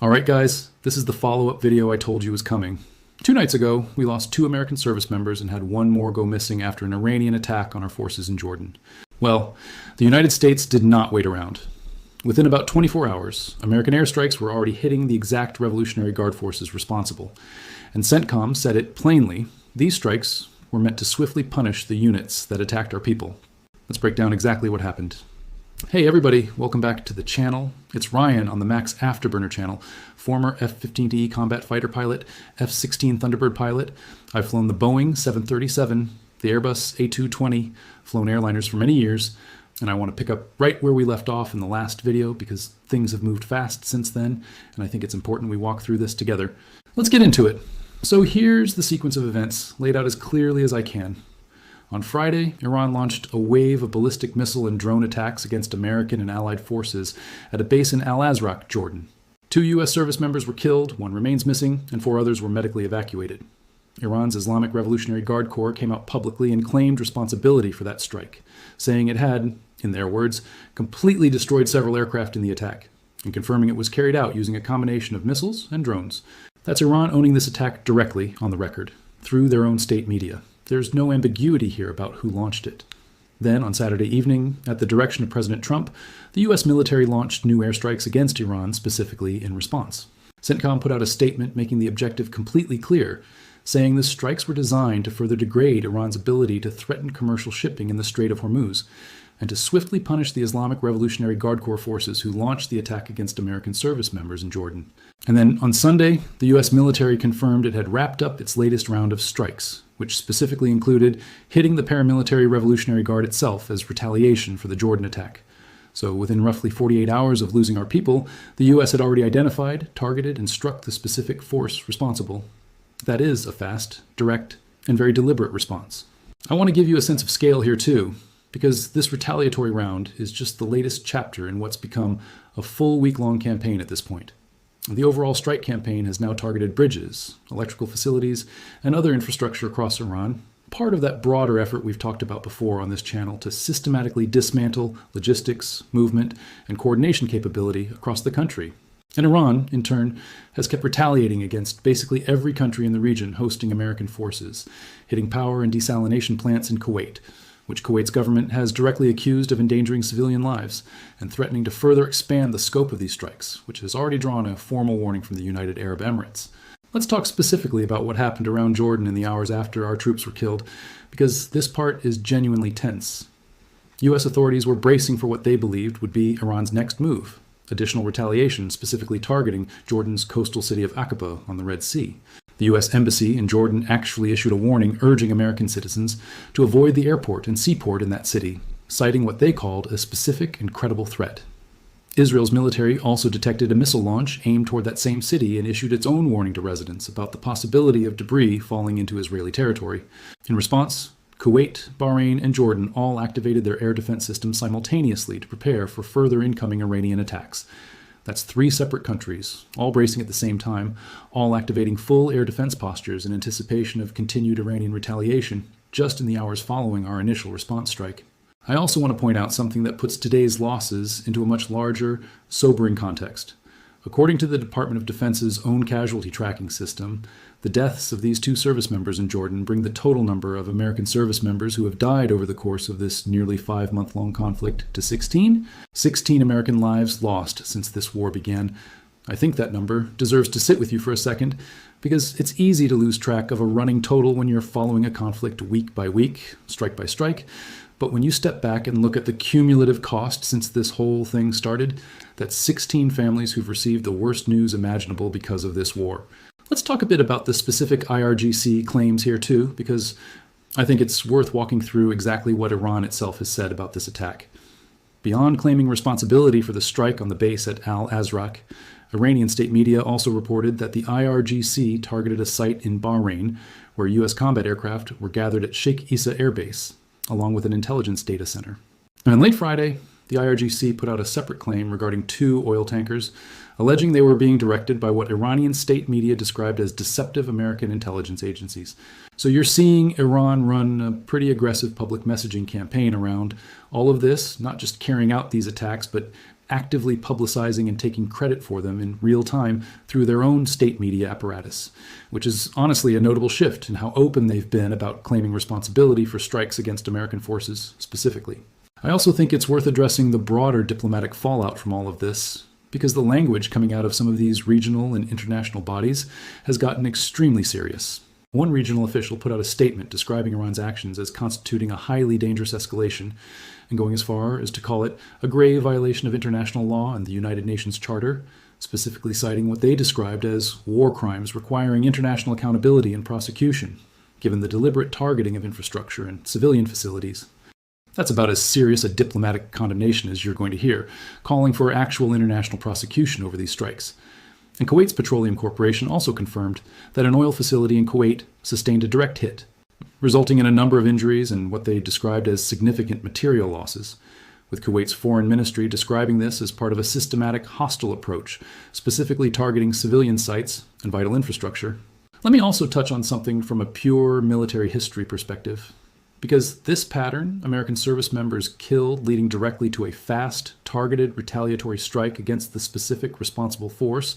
Alright guys, this is the follow-up video I told you was coming. 2 nights ago, we lost 2 American service members and had 1 more go missing after an Iranian attack on our forces in Jordan. Well, the United States did not wait around. Within about 24 hours, American airstrikes were already hitting the exact Revolutionary Guard forces responsible. And CENTCOM said it plainly, these strikes were meant to swiftly punish the units that attacked our people. Let's break down exactly what happened. Hey everybody, welcome back to the channel. It's Ryan on the Max Afterburner channel, former F-15E combat fighter pilot, F-16 Thunderbird pilot. I've flown the Boeing 737, the Airbus A220, flown airliners for many years, and I want to pick up right where we left off in the last video because things have moved fast since then, and I think it's important we walk through this together. Let's get into it. So here's the sequence of events laid out as clearly as I can. On Friday, Iran launched a wave of ballistic missile and drone attacks against American and Allied forces at a base in Al-Azraq, Jordan. 2 U.S. service members were killed, 1 remains missing, and 4 others were medically evacuated. Iran's Islamic Revolutionary Guard Corps came out publicly and claimed responsibility for that strike, saying it had, in their words, completely destroyed several aircraft in the attack, and confirming it was carried out using a combination of missiles and drones. That's Iran owning this attack directly on the record, through their own state media. There's no ambiguity here about who launched it. Then, on Saturday evening, at the direction of President Trump, the U.S. military launched new airstrikes against Iran, specifically in response. CENTCOM put out a statement making the objective completely clear, saying the strikes were designed to further degrade Iran's ability to threaten commercial shipping in the Strait of Hormuz, and to swiftly punish the Islamic Revolutionary Guard Corps forces who launched the attack against American service members in Jordan. And then, on Sunday, the U.S. military confirmed it had wrapped up its latest round of strikes, which specifically included hitting the paramilitary Revolutionary Guard itself as retaliation for the Jordan attack. So within roughly 48 hours of losing our people, the U.S. had already identified, targeted, and struck the specific force responsible. That is a fast, direct, and very deliberate response. I want to give you a sense of scale here too, because this retaliatory round is just the latest chapter in what's become a full week-long campaign at this point. The overall strike campaign has now targeted bridges, electrical facilities, and other infrastructure across Iran, part of that broader effort we've talked about before on this channel to systematically dismantle logistics, movement, and coordination capability across the country. And Iran, in turn, has kept retaliating against basically every country in the region hosting American forces, hitting power and desalination plants in Kuwait, which Kuwait's government has directly accused of endangering civilian lives and threatening to further expand the scope of these strikes, which has already drawn a formal warning from the United Arab Emirates. Let's talk specifically about what happened around Jordan in the hours after our troops were killed, because this part is genuinely tense. U.S. authorities were bracing for what they believed would be Iran's next move, additional retaliation specifically targeting Jordan's coastal city of Aqaba on the Red Sea. The U.S. Embassy in Jordan actually issued a warning urging American citizens to avoid the airport and seaport in that city, citing what they called a specific and credible threat. Israel's military also detected a missile launch aimed toward that same city and issued its own warning to residents about the possibility of debris falling into Israeli territory. In response, Kuwait, Bahrain, and Jordan all activated their air defense systems simultaneously to prepare for further incoming Iranian attacks. That's 3 separate countries, all bracing at the same time, all activating full air defense postures in anticipation of continued Iranian retaliation, just in the hours following our initial response strike. I also want to point out something that puts today's losses into a much larger, sobering context. According to the Department of Defense's own casualty tracking system, the deaths of these 2 service members in Jordan bring the total number of American service members who have died over the course of this nearly 5-month-long conflict to 16. 16 American lives lost since this war began. I think that number deserves to sit with you for a second, because it's easy to lose track of a running total when you're following a conflict week by week, strike by strike. But when you step back and look at the cumulative cost since this whole thing started, that's 16 families who've received the worst news imaginable because of this war. Let's talk a bit about the specific IRGC claims here too, because I think it's worth walking through exactly what Iran itself has said about this attack. Beyond claiming responsibility for the strike on the base at Al-Azraq, Iranian state media also reported that the IRGC targeted a site in Bahrain where U.S. combat aircraft were gathered at Sheikh Issa Air Base, along with an intelligence data center. And on late Friday, the IRGC put out a separate claim regarding 2 oil tankers, alleging they were being directed by what Iranian state media described as deceptive American intelligence agencies. So you're seeing Iran run a pretty aggressive public messaging campaign around all of this, not just carrying out these attacks, but actively publicizing and taking credit for them in real time through their own state media apparatus, which is honestly a notable shift in how open they've been about claiming responsibility for strikes against American forces specifically. I also think it's worth addressing the broader diplomatic fallout from all of this, because the language coming out of some of these regional and international bodies has gotten extremely serious. One regional official put out a statement describing Iran's actions as constituting a highly dangerous escalation, and going as far as to call it a grave violation of international law and the United Nations Charter, specifically citing what they described as war crimes requiring international accountability and prosecution, given the deliberate targeting of infrastructure and civilian facilities. That's about as serious a diplomatic condemnation as you're going to hear, calling for actual international prosecution over these strikes. And Kuwait's Petroleum Corporation also confirmed that an oil facility in Kuwait sustained a direct hit, resulting in a number of injuries and what they described as significant material losses, with Kuwait's foreign ministry describing this as part of a systematic hostile approach, specifically targeting civilian sites and vital infrastructure. Let me also touch on something from a pure military history perspective, because this pattern, American service members killed leading directly to a fast, targeted retaliatory strike against the specific responsible force,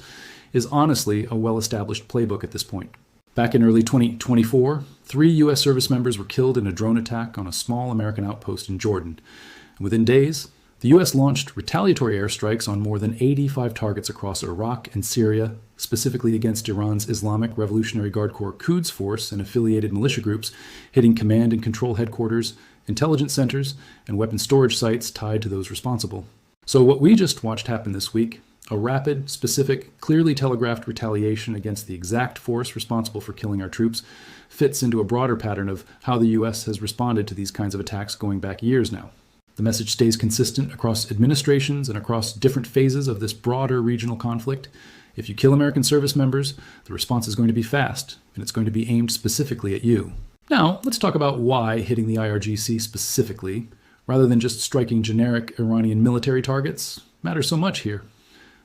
is honestly a well-established playbook at this point. Back in early 2024, 3 U.S. service members were killed in a drone attack on a small American outpost in Jordan. And within days, the U.S. launched retaliatory airstrikes on more than 85 targets across Iraq and Syria, specifically against Iran's Islamic Revolutionary Guard Corps Quds Force and affiliated militia groups, hitting command and control headquarters, intelligence centers, and weapon storage sites tied to those responsible. So what we just watched happen this week, a rapid, specific, clearly telegraphed retaliation against the exact force responsible for killing our troops, fits into a broader pattern of how the U.S. has responded to these kinds of attacks going back years now. The message stays consistent across administrations and across different phases of this broader regional conflict. If you kill American service members, the response is going to be fast, and it's going to be aimed specifically at you. Now, let's talk about why hitting the IRGC specifically, rather than just striking generic Iranian military targets, matters so much here.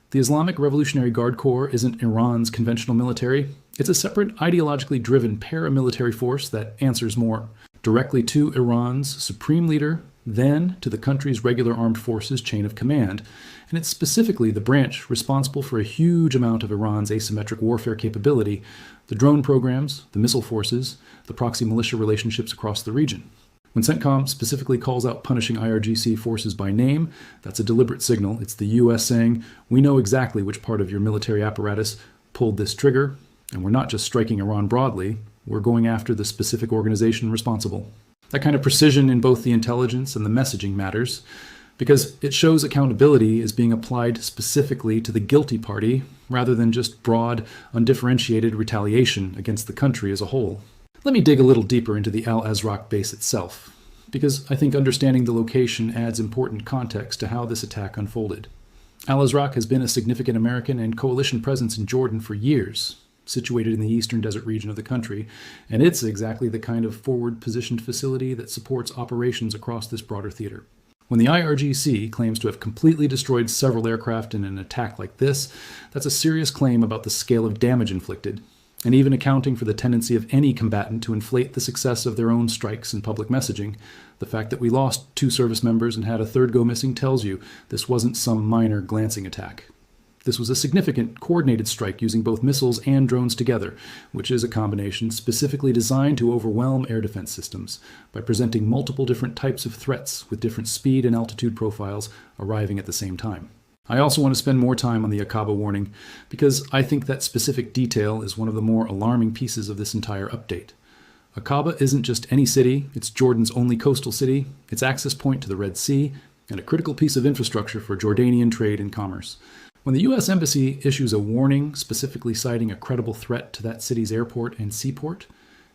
The Islamic Revolutionary Guard Corps isn't Iran's conventional military. It's a separate, ideologically driven paramilitary force that answers more directly to Iran's supreme leader, then to the country's regular armed forces chain of command, and it's specifically the branch responsible for a huge amount of Iran's asymmetric warfare capability, the drone programs, the missile forces, the proxy militia relationships across the region. When CENTCOM specifically calls out punishing IRGC forces by name, that's a deliberate signal. It's the U.S. saying, we know exactly which part of your military apparatus pulled this trigger, and we're not just striking Iran broadly, we're going after the specific organization responsible. That kind of precision in both the intelligence and the messaging matters, because it shows accountability is being applied specifically to the guilty party, rather than just broad, undifferentiated retaliation against the country as a whole. Let me dig a little deeper into the Al-Azraq base itself, because I think understanding the location adds important context to how this attack unfolded. Al-Azraq has been a significant American and coalition presence in Jordan for years, situated in the eastern desert region of the country, and it's exactly the kind of forward-positioned facility that supports operations across this broader theater. When the IRGC claims to have completely destroyed several aircraft in an attack like this, that's a serious claim about the scale of damage inflicted, and even accounting for the tendency of any combatant to inflate the success of their own strikes in public messaging. The fact that we lost 2 service members and had a third go missing tells you this wasn't some minor glancing attack. This was a significant, coordinated strike using both missiles and drones together, which is a combination specifically designed to overwhelm air defense systems by presenting multiple different types of threats with different speed and altitude profiles arriving at the same time. I also want to spend more time on the Aqaba warning, because I think that specific detail is one of the more alarming pieces of this entire update. Aqaba isn't just any city, it's Jordan's only coastal city, its access point to the Red Sea, and a critical piece of infrastructure for Jordanian trade and commerce. When the U.S. Embassy issues a warning specifically citing a credible threat to that city's airport and seaport,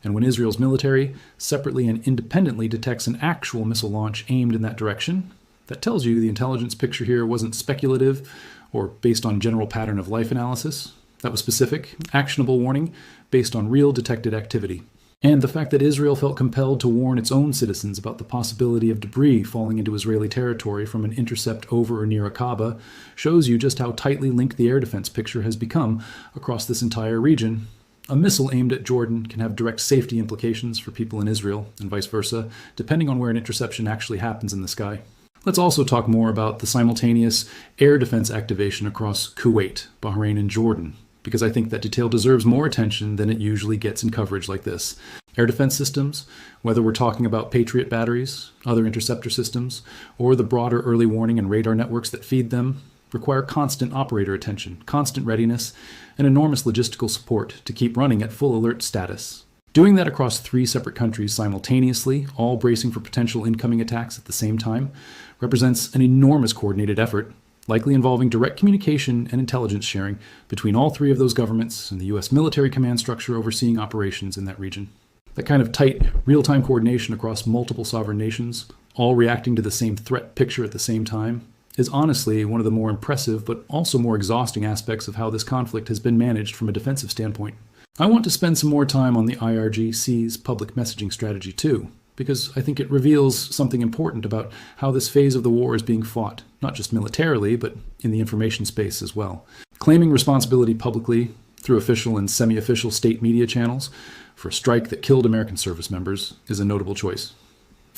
and when Israel's military separately and independently detects an actual missile launch aimed in that direction, that tells you the intelligence picture here wasn't speculative or based on general pattern of life analysis. That was specific, actionable warning based on real detected activity. And the fact that Israel felt compelled to warn its own citizens about the possibility of debris falling into Israeli territory from an intercept over or near Aqaba shows you just how tightly linked the air defense picture has become across this entire region. A missile aimed at Jordan can have direct safety implications for people in Israel, and vice versa, depending on where an interception actually happens in the sky. Let's also talk more about the simultaneous air defense activation across Kuwait, Bahrain, and Jordan, because I think that detail deserves more attention than it usually gets in coverage like this. Air defense systems, whether we're talking about Patriot batteries, other interceptor systems, or the broader early warning and radar networks that feed them, require constant operator attention, constant readiness, and enormous logistical support to keep running at full alert status. Doing that across 3 separate countries simultaneously, all bracing for potential incoming attacks at the same time, represents an enormous coordinated effort, likely involving direct communication and intelligence sharing between all 3 of those governments and the U.S. military command structure overseeing operations in that region. That kind of tight, real-time coordination across multiple sovereign nations, all reacting to the same threat picture at the same time, is honestly one of the more impressive but also more exhausting aspects of how this conflict has been managed from a defensive standpoint. I want to spend some more time on the IRGC's public messaging strategy too, because I think it reveals something important about how this phase of the war is being fought, not just militarily, but in the information space as well. Claiming responsibility publicly through official and semi-official state media channels for a strike that killed American service members is a notable choice.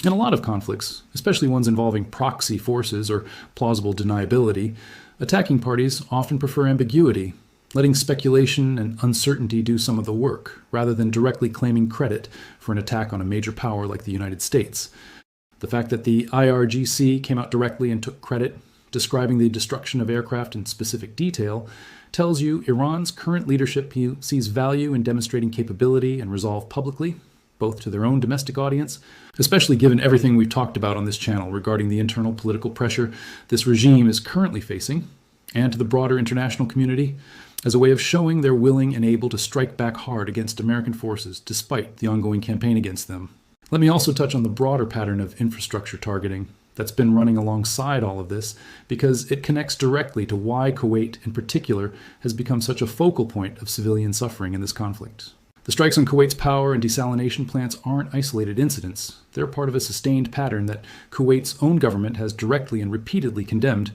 In a lot of conflicts, especially ones involving proxy forces or plausible deniability, attacking parties often prefer ambiguity, letting speculation and uncertainty do some of the work, rather than directly claiming credit for an attack on a major power like the United States. The fact that the IRGC came out directly and took credit, describing the destruction of aircraft in specific detail, tells you Iran's current leadership sees value in demonstrating capability and resolve publicly, both to their own domestic audience, especially given everything we've talked about on this channel regarding the internal political pressure this regime is currently facing, and to the broader international community, as a way of showing they're willing and able to strike back hard against American forces despite the ongoing campaign against them. Let me also touch on the broader pattern of infrastructure targeting that's been running alongside all of this, because it connects directly to why Kuwait in particular has become such a focal point of civilian suffering in this conflict. The strikes on Kuwait's power and desalination plants aren't isolated incidents. They're part of a sustained pattern that Kuwait's own government has directly and repeatedly condemned,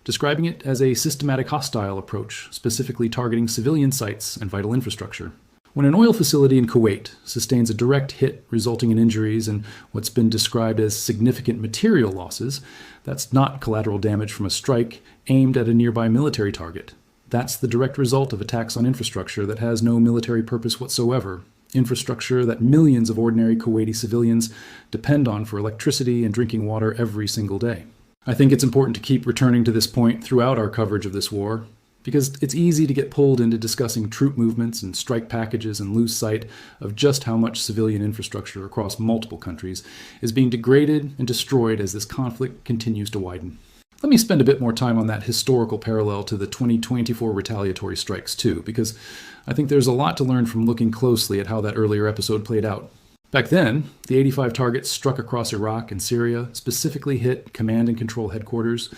describing it as a systematic hostile approach, specifically targeting civilian sites and vital infrastructure. When an oil facility in Kuwait sustains a direct hit resulting in injuries and what's been described as significant material losses, that's not collateral damage from a strike aimed at a nearby military target. That's the direct result of attacks on infrastructure that has no military purpose whatsoever, infrastructure that millions of ordinary Kuwaiti civilians depend on for electricity and drinking water every single day. I think it's important to keep returning to this point throughout our coverage of this war, because it's easy to get pulled into discussing troop movements and strike packages and lose sight of just how much civilian infrastructure across multiple countries is being degraded and destroyed as this conflict continues to widen. Let me spend a bit more time on that historical parallel to the 2024 retaliatory strikes too, because I think there's a lot to learn from looking closely at how that earlier episode played out. Back then, the 85 targets struck across Iraq and Syria specifically hit command and control headquarters,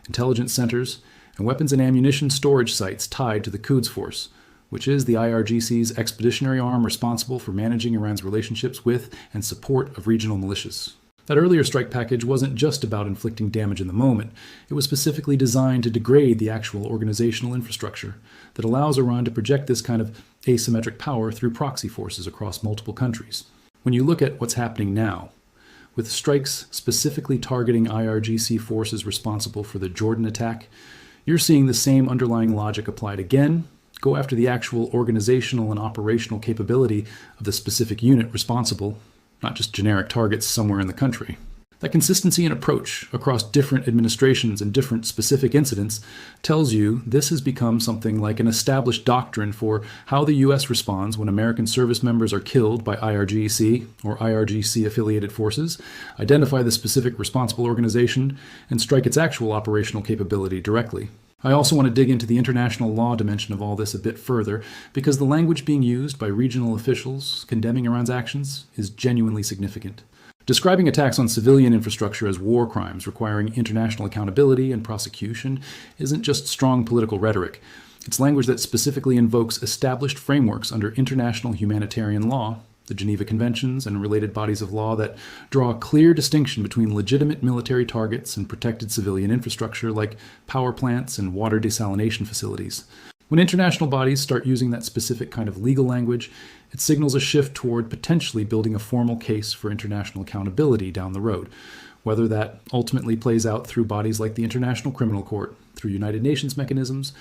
intelligence centers, and weapons and ammunition storage sites tied to the Quds Force, which is the IRGC's expeditionary arm responsible for managing Iran's relationships with and support of regional militias. That earlier strike package wasn't just about inflicting damage in the moment. It was specifically designed to degrade the actual organizational infrastructure that allows Iran to project this kind of asymmetric power through proxy forces across multiple countries. When you look at what's happening now, with strikes specifically targeting IRGC forces responsible for the Jordan attack, you're seeing the same underlying logic applied again. Go after the actual organizational and operational capability of the specific unit responsible, not just generic targets somewhere in the country. That consistency in approach across different administrations and different specific incidents tells you this has become something like an established doctrine for how the U.S. responds when American service members are killed by IRGC or IRGC-affiliated forces, identify the specific responsible organization, and strike its actual operational capability directly. I also want to dig into the international law dimension of all this a bit further, because the language being used by regional officials condemning Iran's actions is genuinely significant. Describing attacks on civilian infrastructure as war crimes requiring international accountability and prosecution isn't just strong political rhetoric. It's language that specifically invokes established frameworks under international humanitarian law, the Geneva Conventions, and related bodies of law that draw a clear distinction between legitimate military targets and protected civilian infrastructure like power plants and water desalination facilities. When international bodies start using that specific kind of legal language, it signals a shift toward potentially building a formal case for international accountability down the road, whether that ultimately plays out through bodies like the International Criminal Court, through United Nations mechanisms,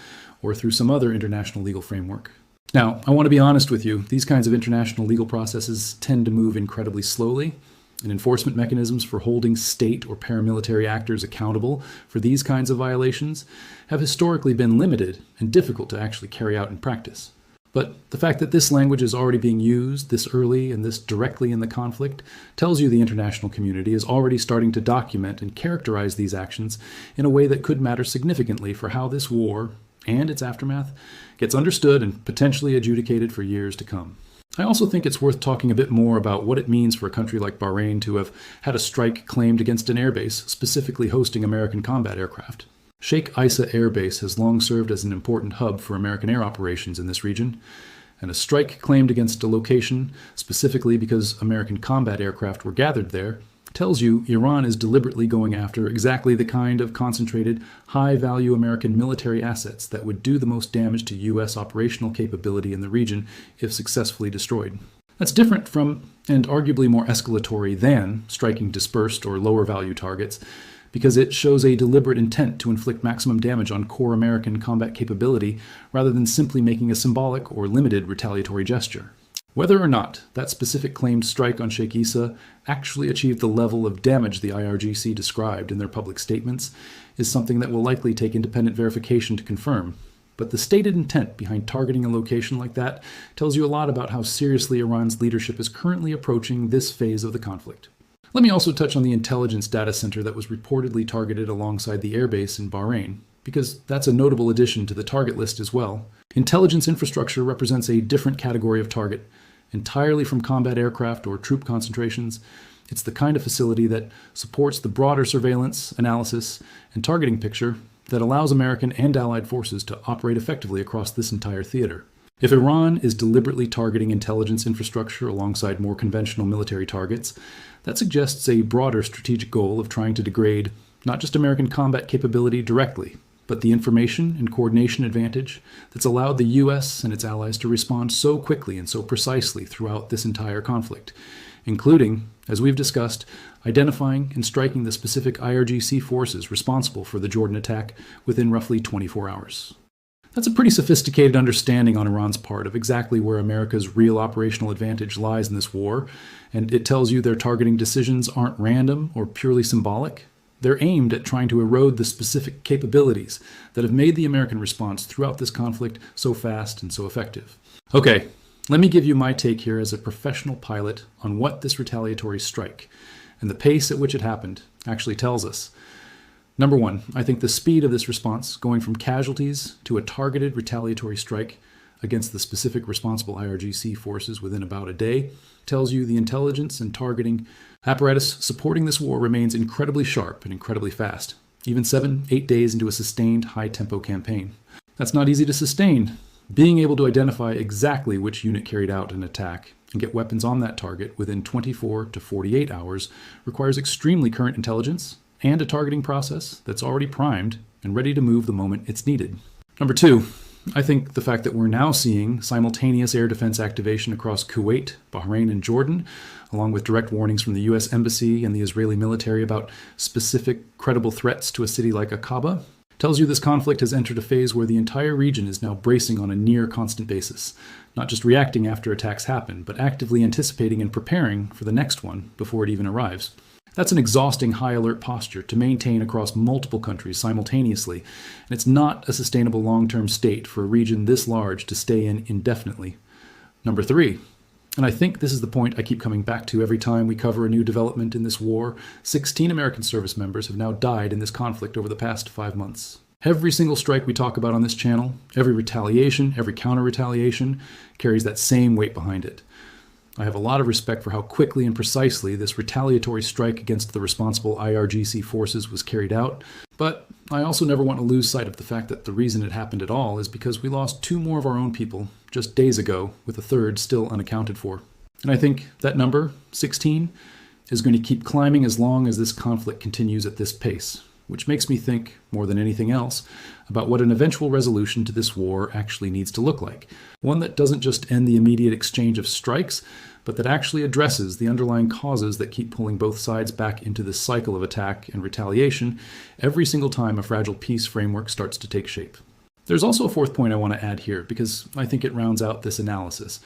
or through some other international legal framework. Now, I want to be honest with you, these kinds of international legal processes tend to move incredibly slowly, and enforcement mechanisms for holding state or paramilitary actors accountable for these kinds of violations have historically been limited and difficult to actually carry out in practice. But the fact that this language is already being used this early and this directly in the conflict tells you the international community is already starting to document and characterize these actions in a way that could matter significantly for how this war and its aftermath gets understood and potentially adjudicated for years to come. I also think it's worth talking a bit more about what it means for a country like Bahrain to have had a strike claimed against an airbase specifically hosting American combat aircraft. Sheikh Issa Air Base has long served as an important hub for American air operations in this region, and a strike claimed against a location specifically because American combat aircraft were gathered there tells you Iran is deliberately going after exactly the kind of concentrated, high-value American military assets that would do the most damage to U.S. operational capability in the region if successfully destroyed. That's different from, and arguably more escalatory than, striking dispersed or lower-value targets, because it shows a deliberate intent to inflict maximum damage on core American combat capability rather than simply making a symbolic or limited retaliatory gesture. Whether or not that specific claimed strike on Sheikh Issa actually achieved the level of damage the IRGC described in their public statements is something that will likely take independent verification to confirm. But the stated intent behind targeting a location like that tells you a lot about how seriously Iran's leadership is currently approaching this phase of the conflict. Let me also touch on the intelligence data center that was reportedly targeted alongside the airbase in Bahrain, because that's a notable addition to the target list as well. Intelligence infrastructure represents a different category of target, entirely from combat aircraft or troop concentrations. It's the kind of facility that supports the broader surveillance, analysis, and targeting picture that allows American and allied forces to operate effectively across this entire theater. If Iran is deliberately targeting intelligence infrastructure alongside more conventional military targets, that suggests a broader strategic goal of trying to degrade not just American combat capability directly, but the information and coordination advantage that's allowed the U.S. and its allies to respond so quickly and so precisely throughout this entire conflict, including, as we've discussed, identifying and striking the specific IRGC forces responsible for the Jordan attack within roughly 24 hours. That's a pretty sophisticated understanding on Iran's part of exactly where America's real operational advantage lies in this war, and it tells you their targeting decisions aren't random or purely symbolic. They're aimed at trying to erode the specific capabilities that have made the American response throughout this conflict so fast and so effective. Okay, let me give you my take here as a professional pilot on what this retaliatory strike and the pace at which it happened actually tells us. Number one, I think the speed of this response, going from casualties to a targeted retaliatory strike against the specific responsible IRGC forces within about a day, tells you the intelligence and targeting apparatus supporting this war remains incredibly sharp and incredibly fast, even 7-8 days into a sustained high-tempo campaign. That's not easy to sustain. Being able to identify exactly which unit carried out an attack and get weapons on that target within 24 to 48 hours requires extremely current intelligence and a targeting process that's already primed and ready to move the moment it's needed. Number two, I think the fact that we're now seeing simultaneous air defense activation across Kuwait, Bahrain, and Jordan, along with direct warnings from the U.S. Embassy and the Israeli military about specific credible threats to a city like Aqaba, tells you this conflict has entered a phase where the entire region is now bracing on a near constant basis, not just reacting after attacks happen, but actively anticipating and preparing for the next one before it even arrives. That's an exhausting high alert posture to maintain across multiple countries simultaneously, and it's not a sustainable long-term state for a region this large to stay in indefinitely. Number three, and I think this is the point I keep coming back to every time we cover a new development in this war, 16 American service members have now died in this conflict over the past 5 months. Every single strike we talk about on this channel, every retaliation, every counter-retaliation, carries that same weight behind it. I have a lot of respect for how quickly and precisely this retaliatory strike against the responsible IRGC forces was carried out, but I also never want to lose sight of the fact that the reason it happened at all is because we lost 2 more of our own people just days ago, with a 3rd still unaccounted for. And I think that number, 16, is going to keep climbing as long as this conflict continues at this pace. which makes me think, more than anything else, about what an eventual resolution to this war actually needs to look like. One that doesn't just end the immediate exchange of strikes, but that actually addresses the underlying causes that keep pulling both sides back into this cycle of attack and retaliation every single time a fragile peace framework starts to take shape. There's also a fourth point I want to add here, because I think it rounds out this analysis.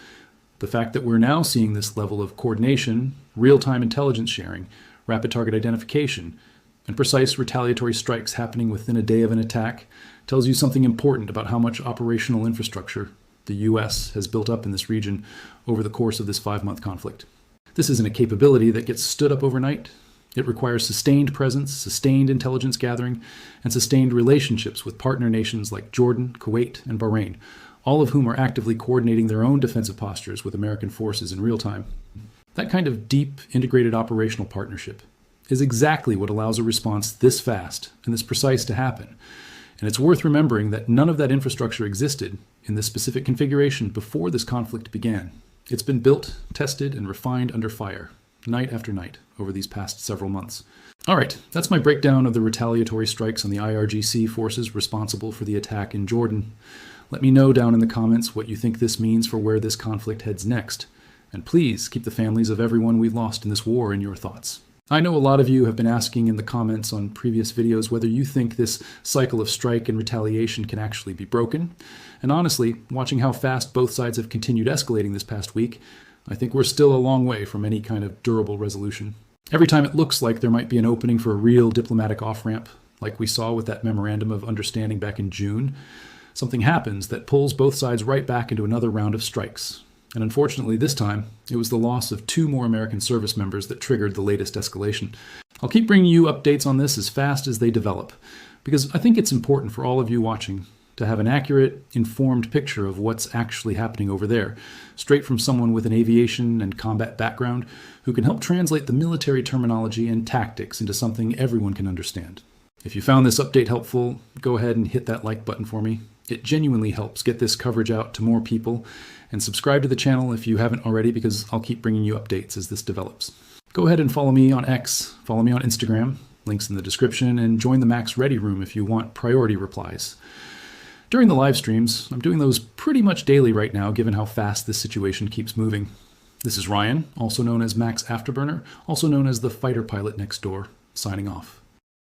The fact that we're now seeing this level of coordination, real-time intelligence sharing, rapid target identification, and precise retaliatory strikes happening within a day of an attack tells you something important about how much operational infrastructure the U.S. has built up in this region over the course of this 5-month conflict. This isn't a capability that gets stood up overnight. It requires sustained presence, sustained intelligence gathering, and sustained relationships with partner nations like Jordan, Kuwait, and Bahrain, all of whom are actively coordinating their own defensive postures with American forces in real time. That kind of deep, integrated operational partnership is exactly what allows a response this fast and this precise to happen. And it's worth remembering that none of that infrastructure existed in this specific configuration before this conflict began. It's been built, tested, and refined under fire, night after night, over these past several months. All right, that's my breakdown of the retaliatory strikes on the IRGC forces responsible for the attack in Jordan. Let me know down in the comments what you think this means for where this conflict heads next. And please keep the families of everyone we've lost in this war in your thoughts. I know a lot of you have been asking in the comments on previous videos whether you think this cycle of strike and retaliation can actually be broken. And honestly, watching how fast both sides have continued escalating this past week, I think we're still a long way from any kind of durable resolution. Every time it looks like there might be an opening for a real diplomatic off-ramp, like we saw with that memorandum of understanding back in June, something happens that pulls both sides right back into another round of strikes. And unfortunately, this time, it was the loss of 2 more American service members that triggered the latest escalation. I'll keep bringing you updates on this as fast as they develop, because I think it's important for all of you watching to have an accurate, informed picture of what's actually happening over there, straight from someone with an aviation and combat background who can help translate the military terminology and tactics into something everyone can understand. If you found this update helpful, go ahead and hit that like button for me. It genuinely helps get this coverage out to more people, and subscribe to the channel if you haven't already, because I'll keep bringing you updates as this develops. Go ahead and follow me on X, follow me on Instagram, links in the description, and join the Max Ready Room if you want priority replies. During the live streams, I'm doing those pretty much daily right now, given how fast this situation keeps moving. This is Ryan, also known as Max Afterburner, also known as the fighter pilot next door, signing off.